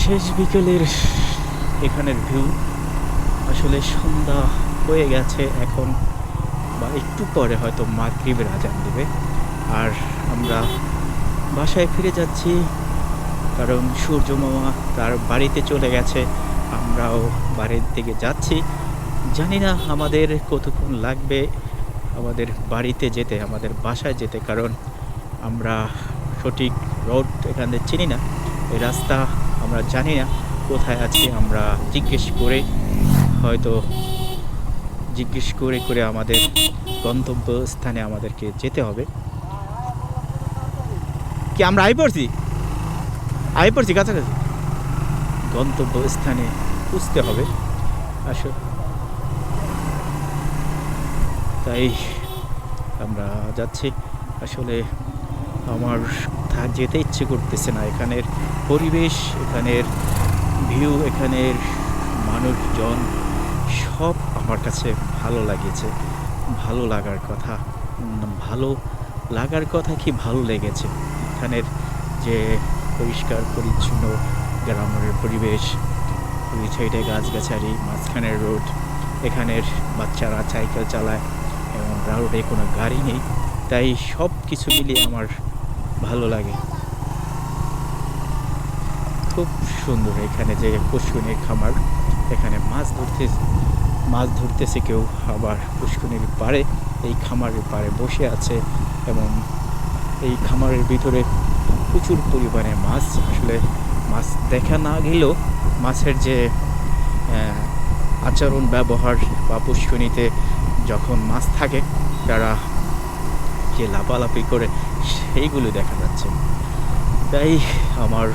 শেষ বিকেলের এখানের ভিউ। আসলে সন্ধ্যা হয়ে গেছে এখন, বা একটু পরে হয়তো মাগরিবের আজান দিবে। আর আমরা বাসায় ফিরে যাচ্ছি, কারণ সূর্য মামা তার বাড়িতে চলে গেছে, আমরাও বাড়ির দিকে যাচ্ছি। জানি না আমাদের কতক্ষণ লাগবে আমাদের বাড়িতে যেতে, আমাদের বাসায় যেতে, কারণ আমরা সঠিক রোড এখানে চিনি না, এই রাস্তা আমরা জানি না কোথায় আছি। আমরা জিজ্ঞেস করে করে আমাদের গন্তব্যস্থানে আমাদেরকে যেতে হবে। কি আমরা আই পড়ছি কাছাকাছি, গন্তব্যস্থানে খুঁজতে হবে আসলে। তাই আমরা যাচ্ছি। আসলে আমার যেতে ইচ্ছে করতেছে না। এখানের পরিবেশ, এখানের ভিউ, এখানের মানুষজন সব আমার কাছে ভালো লাগেছে। ভালো লাগার কথা, ভালো লাগার কথা কি ভালো লেগেছে। এখানের যে পরিষ্কার পরিচ্ছন্ন গ্রামের পরিবেশ, দুই সাইডে গাছগাছালি, মাঝখানের রোড, এখানের বাচ্চারা সাইকেল চালায় এবং রোডে কোনো গাড়ি নেই। তাই সব কিছু মিলিয়ে আমার ভালো লাগে। খুব সুন্দর এখানে যে পুষ্কুনির খামার, এখানে মাছ ধরতেছে কেউ, আবার পুষ্কুনির পাড়ে এই খামারের পাড়ে বসে আছে এবং এই খামারের ভিতরে প্রচুর পরিমাণে মাছ। আসলে মাছ দেখা না গেলেও মাছের যে আচরণ ব্যবহার বা পুষ্কুনিতে যখন মাছ থাকে তারা যে লাফালাফি করে সেইগুলো দেখা যাচ্ছে। তাই আমার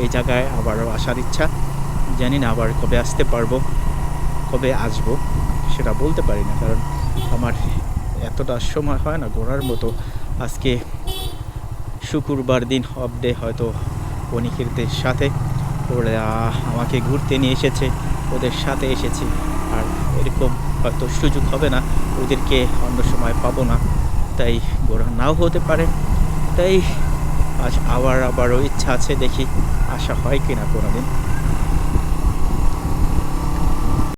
এই জায়গায় আবারও আসার ইচ্ছা। জানি না আবার কবে আসতে পারবো, কবে আসবো সেটা বলতে পারি না, কারণ আমার এতটা সময় হয় না ঘোরার মতো। আজকে শুক্রবার দিন, অফ ডে, হয়তো অনিকেরদের সাথে ওরা আমাকে ঘুরতে নিয়ে এসেছে, ওদের সাথে এসেছি। আর এরকম হয়তো সুযোগ হবে না, ওদেরকে অন্য সময় পাবো না, তাই ঘোরা নাও হতে পারে। তাই আজ আবারও ইচ্ছা আছে, দেখি আসা হয় কিনা কোনোদিন।